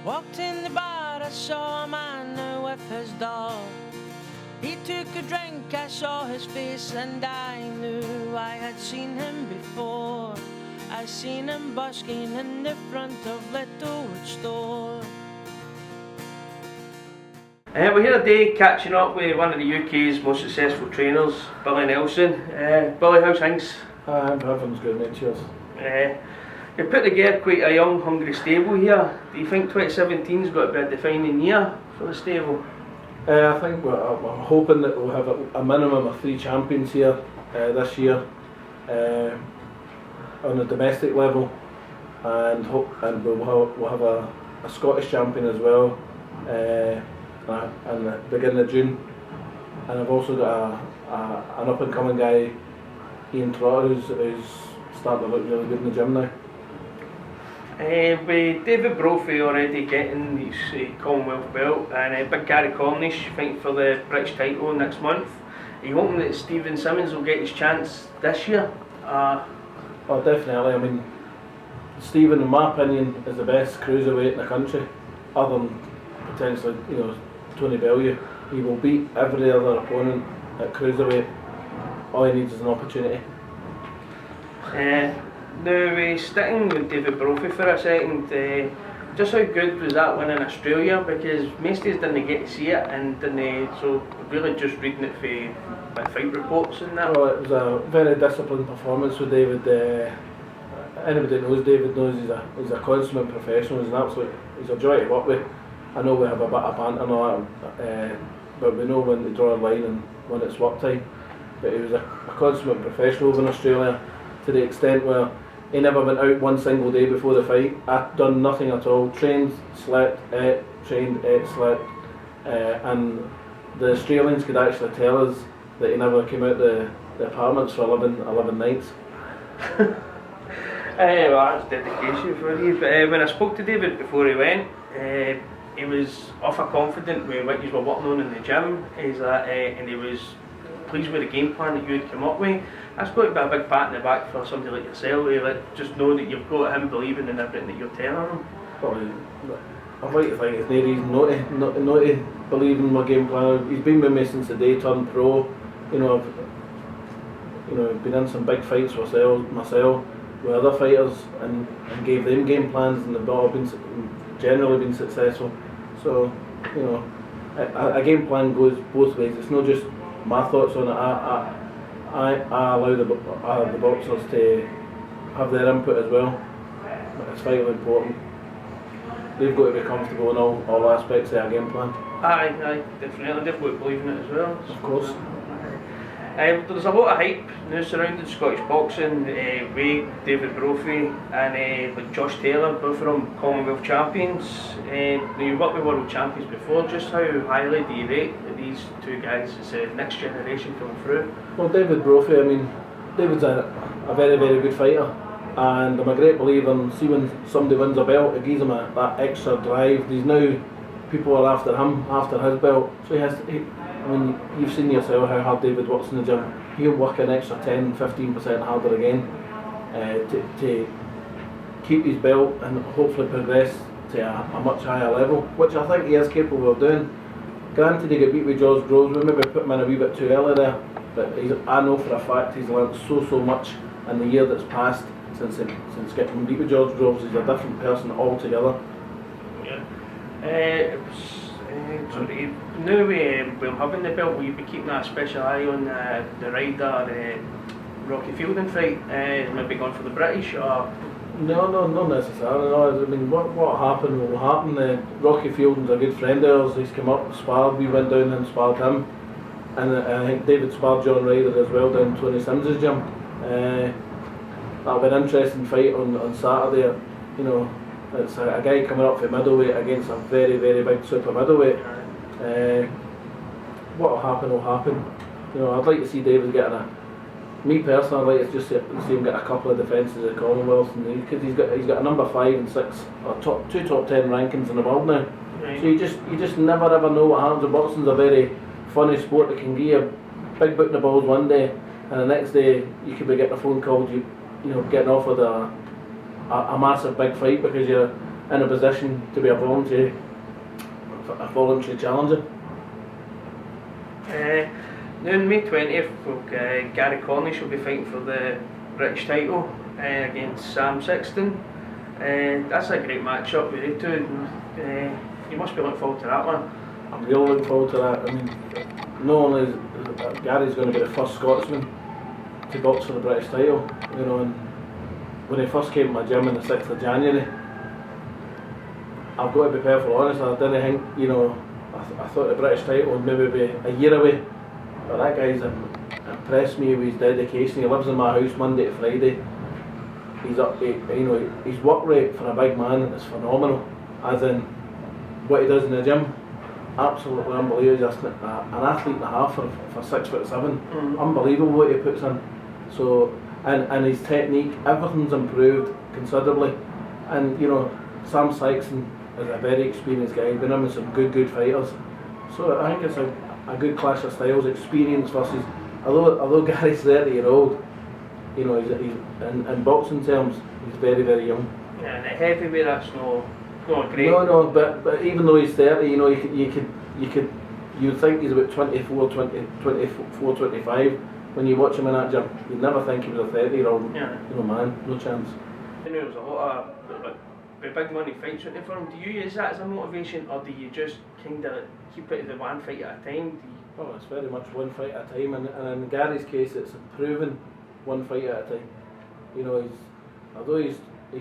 Walked in the bar, I saw a man with his dog. He took a drink, I saw his face, and I knew I had seen him before. I seen him busking in the front of Littlewood store. We're here today catching up with one of the UK's most successful trainers, Billy Nelson. Billy, how's things? Everything's good, mate, cheers. You put together quite a young, hungry stable here. Do you think 2017's got to be a defining year for the stable? I think we're hoping that we'll have a minimum of 3 champions here this year on the domestic level, and we'll have a Scottish champion as well in the beginning of June. And I've also got an up and coming guy, Ian Trotter, who's starting to look really good in the gym now. With David Brophy already getting his Commonwealth belt, and big Gary Cornish fighting for the British title next month, are you hoping that Stephen Simmons will get his chance this year? Oh, definitely. I mean, Stephen, in my opinion, is the best cruiserweight in the country, other than potentially, Tony Bellew. He will beat every other opponent at cruiserweight. All he needs is an opportunity. Now, sticking with David Brophy for a second, just how good was that win in Australia? Because most of us didn't get to see it, and so really just reading it for fight reports and that. Well, it was a very disciplined performance with David. Anybody that knows David knows he's a consummate professional. He's a joy to work with. I know we have a bit of banter and all that, but we know when to draw a line and when it's work time. But he was a consummate professional over in Australia, to the extent where he never went out one single day before the fight. I'd done nothing at all. Trained, slept, ate, trained, ate, slept. And the Australians could actually tell us that he never came out the apartments for 11 nights. Well, that's dedication for you. But when I spoke to David before he went, he was awful confident with what you were working on in the gym, and he was pleased with the game plan that you had come up with. That's got to be a big pat in the back for somebody like yourself, just know that you've got him believing in everything that you're telling him. Well, I'd like to think it's no reason not to believe in my game plan. He's been with me since the day he turned pro. I've been in some big fights myself with other fighters and gave them game plans, and they've all generally been successful. So, a game plan goes both ways. It's not just my thoughts on it. I allow the boxers to have their input as well. It's vitally important. They've got to be comfortable in all aspects of our game plan. Aye, definitely. They've got to believe in it as well. Of course. There's a lot of hype now surrounding Scottish boxing with David Brophy and with Josh Taylor, both of them Commonwealth champions. You worked with world champions before. Just how highly do you rate these two guys as the next generation coming through? Well, David Brophy, David's a very, very good fighter, and I'm a great believer in when somebody wins a belt, it gives him that extra drive. People are after him, after his belt, so you've seen yourself how hard David works in the gym. He'll work an extra 10-15% harder again to keep his belt and hopefully progress to a much higher level, which I think he is capable of doing. Granted, he got beat with George Groves. We maybe put him in a wee bit too early there, but I know for a fact he's learned so much in the year that's passed since getting beat with George Groves. He's a different person altogether. Yeah. Now we're having the belt, will you be keeping a special eye on the Ryder Rocky Fielding fight? Maybe going for the British or? No, not necessarily. No. What happened will happen. Rocky Fielding's a good friend of ours. He's come up, sparred. We went down and sparred him, and I think David sparred John Ryder as well down Tony Sims' gym. That'll be an interesting fight on Saturday. It's a guy coming up for middleweight against a very, very big super middleweight. What will happen will happen. I'd like to see David getting me personally, I'd like to just see him get a couple of defences at Commonwealth, because he's got a number 5 and 6 or two top 10 rankings in the world now. Right. So you just never ever know what happens. Boxing's a very funny sport that can give you a big book in the balls one day, and the next day you could be getting a phone call, getting offered a massive big fight because you're in a position to be a voluntary challenger. Now on May 20th, Gary Cornish will be fighting for the British title against Sam Sexton. That's a great matchup with you two. You must be looking forward to that one. I'm really looking forward to that. I mean, not only is Gary's going to be the first Scotsman to box for the British title, you know, and when he first came to my gym on the 6th of January, I've got to be perfectly honest, I didn't think, you know, I thought the British title would maybe be a year away, but that guy's impressed me with his dedication. He lives in my house Monday to Friday. He's up, you know, his work rate for a big man is phenomenal, as in what he does in the gym. Absolutely unbelievable. Just an athlete and a half for 6'7". Unbelievable what he puts in. So and his technique, everything's improved considerably. And you know, Sam Sexton is a very experienced guy. He's been in with some good fighters. So I think it's a good clash of styles. Experience versus, although Gary's 30-year-old, you know, he's in boxing terms, he's very young. Yeah, and at heavyweight that's no great. No, but even though he's 30, you know, you'd think he's about 24, 25. When you watch him in that gym, you'd never think he was a 30-year-old. Yeah. You know, man, no chance. You know, there's a lot of big money fights out there for him. Do you use that as a motivation, or do you just kind of keep it to the one fight at a time? Oh, it's very much one fight at a time, and in Gary's case, it's improving one fight at a time. You know, although he's I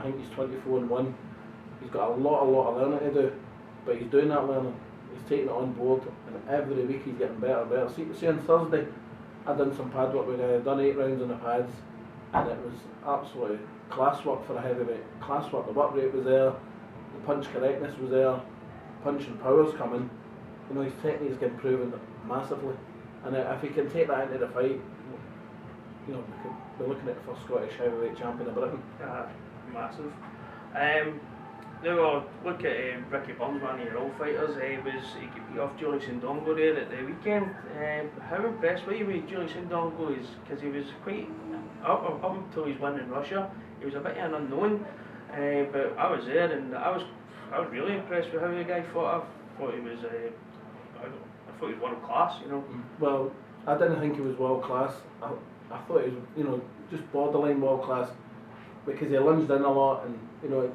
think he's 24-1. He's got a lot of learning to do, but he's doing that learning. He's taking it on board, and every week he's getting better and better. See on Thursday, I done some pad work with him. I done 8 rounds on the pads, and it was absolutely class work for a heavyweight. Class work. The work rate was there, the punch correctness was there, punch and power's coming. You know, his technique's getting proven massively, and if he can take that into the fight, you know, we could be looking at the first Scottish heavyweight champion of Britain. Massive. Now we'll look at Ricky Burns, one of your old fighters. He beat off Julie Sindongo there at the weekend. How impressed were you with Julie Sindongo? Because he was quite up until his win in Russia. He was a bit of an unknown, but I was there and I was really impressed with how the guy fought. I thought he was world class. You know. Well, I didn't think he was world class. I thought he was, you know, just borderline world class, because he lunged in a lot, and you know,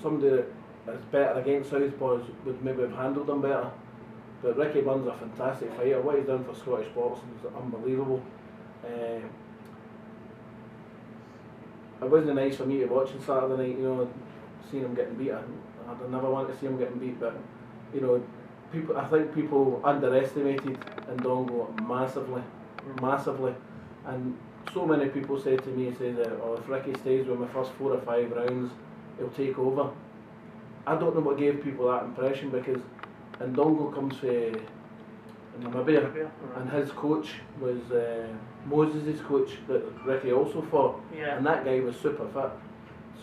somebody that is better against southpaws would maybe have handled him better. But Ricky Burns is a fantastic fighter. What he's done for Scottish boxing is unbelievable. It wasn't nice for me to watch on Saturday night, you know, seeing him getting beat. I'd never want to see him getting beat, but you know, I think people underestimated Ndongo massively, and so many people say to me, oh, if Ricky stays with my first 4 or 5 rounds, he'll take over. I don't know what gave people that impression, because Ndongo comes from Namibia, and his coach was Moses' coach that Ricky also fought, and that guy was super fit.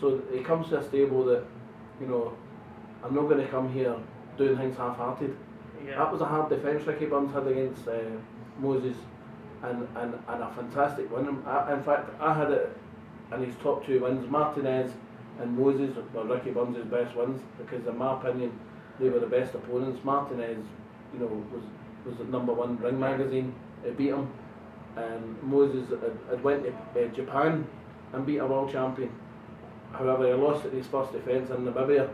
So he comes to a stable that, you know, I'm not going to come here doing things half-hearted. That was a hard defence Ricky Burns had against Moses, and a fantastic win. In fact, I had it in his top 2 wins. Martinez and Moses were Ricky Burns' best wins, because in my opinion they were the best opponents. Martinez, you know, was the #1 Ring magazine. He beat him, and Moses had went to Japan and beat a world champion. However, he lost at his first defence in Namibia,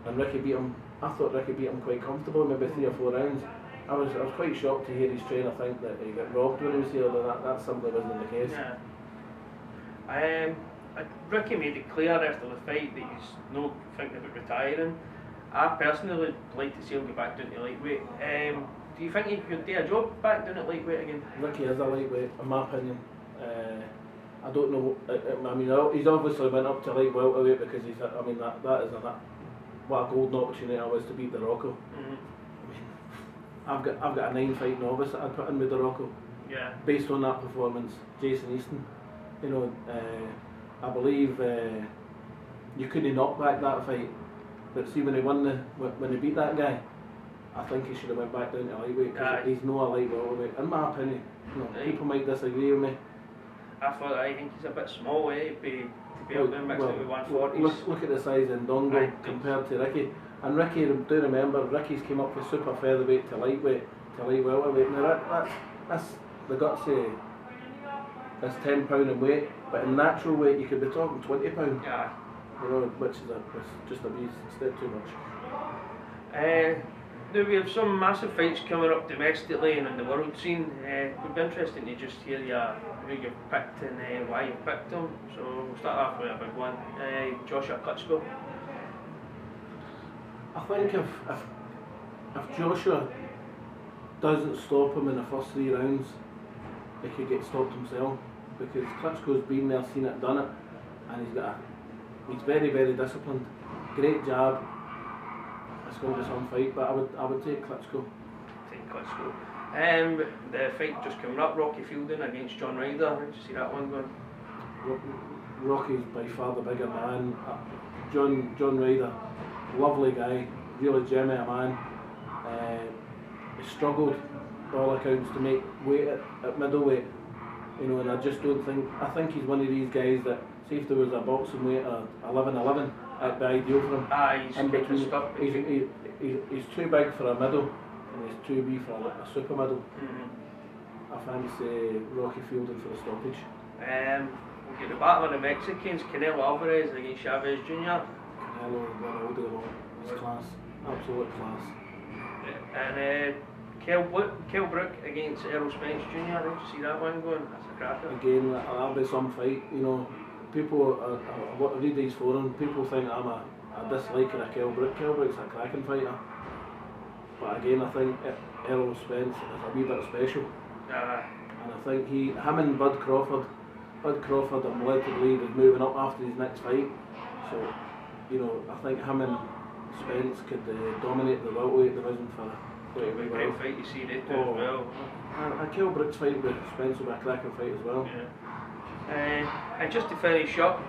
and Ricky beat him. I thought Ricky beat him quite comfortably, maybe 3 or 4 rounds. I was quite shocked to hear his trainer think that he got robbed when he was here, but that simply wasn't the case. Ricky made it clear after the fight that he's not thinking about retiring. I personally would like to see him go back down to lightweight. Do you think he could do a job back down at lightweight again? Ricky is a lightweight, in my opinion. I don't know. I mean, he's obviously went up to light welterweight because he's. I mean, that is what a golden opportunity it was to beat the Rocco. I mean, I've got a 9-fight novice that I'd put in with the Rocco. Yeah. Based on that performance, Jason Easton. You know, I believe you couldn't knock back that fight, but see when he when he beat that guy, I think he should have went back down to lightweight, because he's not a light welterweight, in my opinion. You know, people might disagree with me. I thought I think he's a bit small, to be able to mix it with 140s. Look at the size of Ndongo Right. compared to Ricky. And Ricky, do remember, Ricky's came up with super featherweight to lightweight to light welterweight. Now that's the gutsy. That's £10 in weight, but in natural weight you could be talking £20. Yeah. You know, which is just a wee step too much. Now we have some massive fights coming up domestically and on the world scene. It would be interesting to just hear who you've picked and why you've picked them. So we'll start off with a big one. Joshua Klitschko. I think if Joshua doesn't stop him in the first 3 rounds, he could get stopped himself, because Klitschko's been there, seen it, done it, and he's very, very disciplined. Great jab. It's going to be some fight, but I would take Klitschko. Take Klitschko. The fight just coming up, Rocky Fielding against John Ryder. How did you see that one going? Rocky's by far the bigger man. John Ryder, lovely guy, really genuine man. He struggled, by all accounts, to make weight at middleweight. You know, and I just don't think. I think he's one of these guys that, see if there was a boxing weight of 11-11, that'd be ideal for him. He's In kind of between, stuck. he's too big for a middle, and he's too wee for a super middle. Mm-hmm. I fancy Rocky Fielding for a stoppage. We'll get the battle of the Mexicans, Canelo Alvarez against Chavez Jr. Canelo is one all day long. He's class, absolute class. And Kell Brook against Errol Spence Jr. How did you see that one going? That's a cracker. Again, that'll be some fight. You know, people, I read these forums, people think I'm a disliker of Kell Brook. Kell Brook's a cracking fighter. But again, I think Errol Spence is a wee bit special. And I think him and Bud Crawford, I'm led to believe, is moving up after his next fight. So, you know, I think him and Spence could dominate the welterweight division for quite a It'll be a while. great fight, you see they do as well. And Kell Brook's fight with Spence will be a cracking fight as well. Yeah. And just to finish up,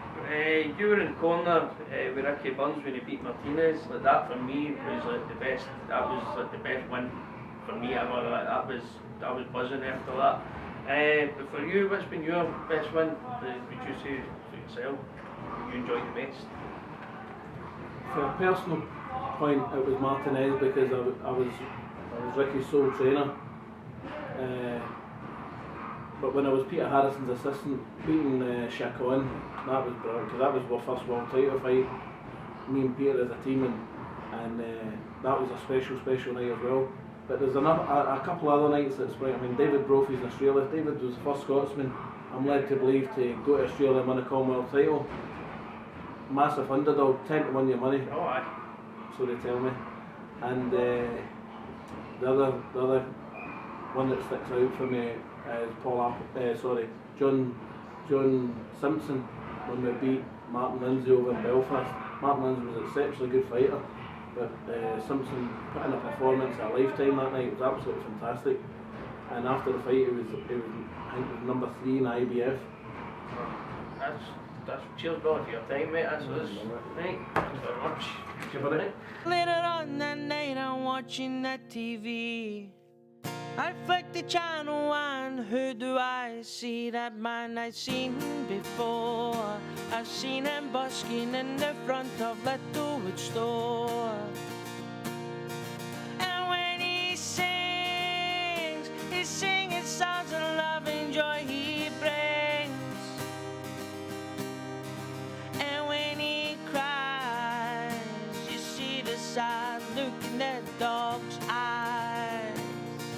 you were in the corner with Ricky Burns when he beat Martinez. Like that for me was like the best. That was like the best win for me ever. Like that was buzzing after that. But for you, what's been your best win? Would you say for yourself? What you enjoyed the best? For a personal point, it was Martinez, because I was Ricky's sole trainer. But when I was Peter Harrison's assistant, beating Chacon, that was brilliant, because that was our first world title fight. Me and Peter as a team, and that was a special night as well. But there's a couple other nights that's brilliant. I mean, David Brophy's in Australia. David was the first Scotsman, I'm led to believe, to go to Australia and win a Commonwealth title. Massive underdog, 10 to 1 your money. Oh, aye. So they tell me. And the other one that sticks out for me is John Simpson, when we beat Martin Lindsay over in Belfast. Martin Lindsay was an exceptionally good fighter, but Simpson put in a performance a lifetime that night. It was absolutely fantastic. And after the fight, I think it was number 3 in IBF. That's cheers, brother, for your time, mate. That's us. Right. Thanks very much. Thank you, buddy. Later on that night, I'm watching that TV. I flick the channel and who do I see? That man I've seen before. I've seen him busking in the front of Littlewood store.